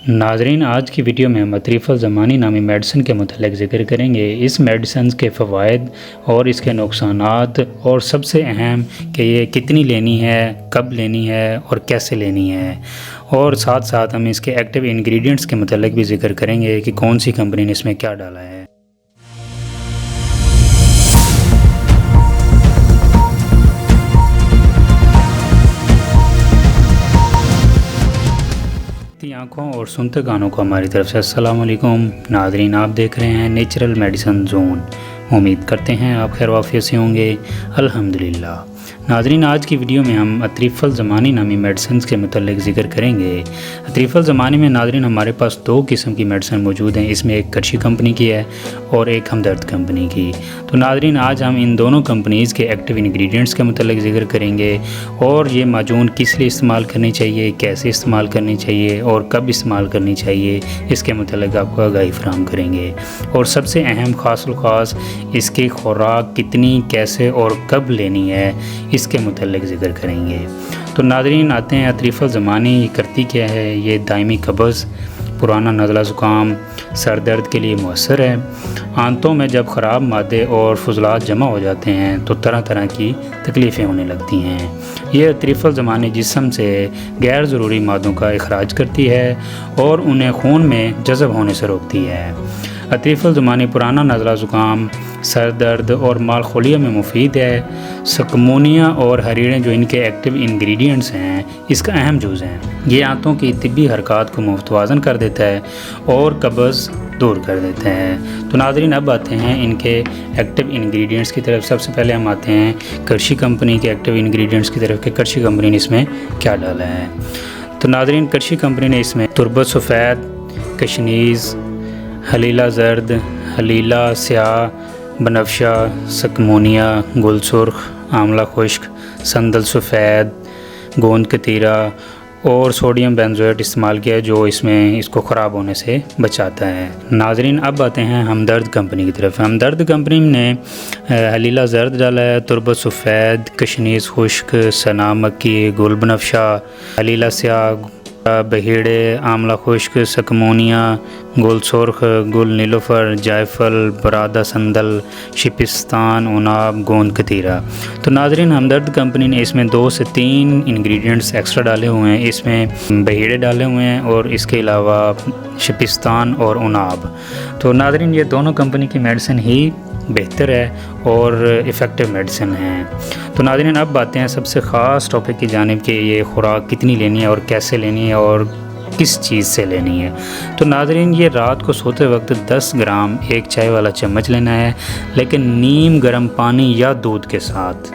ناظرین، آج کی ویڈیو میں ہم اطریف الزمانی نامی میڈیسن کے متعلق ذکر کریں گے۔ اس میڈیسن کے فوائد اور اس کے نقصانات، اور سب سے اہم کہ یہ کتنی لینی ہے، کب لینی ہے اور کیسے لینی ہے، اور ساتھ ساتھ ہم اس کے ایکٹیو انگریڈینٹس کے متعلق بھی ذکر کریں گے کہ کون سی کمپنی نے اس میں کیا ڈالا ہے۔ آنکھوں اور سنتے کانوں کو ہماری طرف سے السلام علیکم۔ ناظرین، آپ دیکھ رہے ہیں نیچرل میڈیسن زون۔ امید کرتے ہیں آپ خیر وعافیت سے ہوں گے۔ الحمدللہ۔ ناظرین، آج کی ویڈیو میں ہم اطریف الزمانی نامی میڈیسنز کے متعلق ذکر کریں گے۔ اطریف الزمانی میں ناظرین ہمارے پاس دو قسم کی میڈیسن موجود ہیں۔ اس میں ایک کرشی کمپنی کی ہے اور ایک ہمدرد کمپنی کی۔ تو ناظرین، آج ہم ان دونوں کمپنیز کے ایکٹیو انگریڈینٹس کے متعلق ذکر کریں گے، اور یہ معجون کس لیے استعمال کرنی چاہیے، کیسے استعمال کرنی چاہیے اور کب استعمال کرنی چاہیے، اس کے متعلق آپ کو آگاہی فراہم کریں گے۔ اور سب سے اہم خاص الخاص اس کی خوراک کتنی، کیسے اور کب لینی ہے، اس کے متعلق ذکر کریں گے۔ تو ناظرین، آتے ہیں اطریف الزمانی یہ کرتی کیا ہے۔ یہ دائمی قبض، پرانا نزلہ زکام، سر درد کے لیے مؤثر ہے۔ آنتوں میں جب خراب مادے اور فضلات جمع ہو جاتے ہیں تو طرح طرح کی تکلیفیں ہونے لگتی ہیں۔ یہ اطریف الزمانی جسم سے غیر ضروری مادوں کا اخراج کرتی ہے اور انہیں خون میں جذب ہونے سے روکتی ہے۔ اطریف الزمانی پرانا نزلہ زکام، سر درد اور مالخولیہ میں مفید ہے۔ سکمونیا اور ہریڑیں جو ان کے ایکٹیو انگریڈینٹس ہیں، اس کا اہم جز ہیں۔ یہ آنتوں کی طبی حرکات کو متوازن کر دیتا ہے اور قبض دور کر دیتا ہے۔ تو ناظرین، اب آتے ہیں ان کے ایکٹیو انگریڈینٹس کی طرف۔ سب سے پہلے ہم آتے ہیں کرشی کمپنی کے ایکٹیو انگریڈینٹس کی طرف کہ کرشی کمپنی نے اس میں کیا ڈالا ہے۔ تو ناظرین، کرشی کمپنی نے اس میں تربت سفید، کشنیز، حلیلہ زرد، حلیلہ سیاہ، بنفشہ، سکمونیا، گل سرخ، آملہ خشک، سندل سفید، گوند کتیرا اور سوڈیم بینزویٹ استعمال کیا، جو اس میں اس کو خراب ہونے سے بچاتا ہے۔ ناظرین، اب آتے ہیں ہمدرد کمپنی کی طرف۔ ہمدرد کمپنی نے حلیلہ زرد ڈالا ہے، تربت سفید، کشنیز خشک، سنا مکی، گل بنفشہ، حلیلہ سیاہ، بہیڑے، آملہ خشک، سکمونیا، گل سرخ، گل نیلوفر، جائفل، برادہ سندل، شپستان، عناب، گوند کتیرا۔ تو ناظرین، ہمدرد کمپنی نے اس میں 2 سے 3 انگریڈینٹس ایکسٹرا ڈالے ہوئے ہیں۔ اس میں بہیڑے ڈالے ہوئے ہیں اور اس کے علاوہ شپستان اور عناب۔ تو ناظرین، یہ دونوں کمپنی کی میڈیسن ہی بہتر ہے اور ایفیکٹو میڈیسن ہیں۔ تو ناظرین، اب باتیں ہیں سب سے خاص ٹاپک کی جانب کہ یہ خوراک کتنی لینی ہے اور کیسے لینی ہے اور کس چیز سے لینی ہے۔ تو ناظرین، یہ رات کو سوتے وقت 10 گرام ایک چائے والا چمچ لینا ہے، لیکن نیم گرم پانی یا دودھ کے ساتھ۔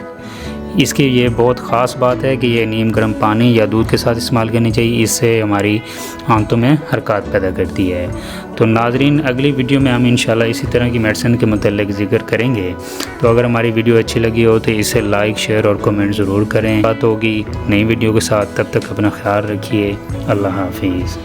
اس کی یہ بہت خاص بات ہے کہ یہ نیم گرم پانی یا دودھ کے ساتھ استعمال کرنی چاہیے۔ اس سے ہماری آنتوں میں حرکات پیدا کرتی ہے۔ تو ناظرین، اگلی ویڈیو میں ہم انشاءاللہ اسی طرح کی میڈیسن کے متعلق ذکر کریں گے۔ تو اگر ہماری ویڈیو اچھی لگی ہو تو اسے لائک، شیئر اور کمنٹ ضرور کریں۔ بات ہوگی نئی ویڈیو کے ساتھ، تب تک اپنا خیال رکھیے۔ اللہ حافظ۔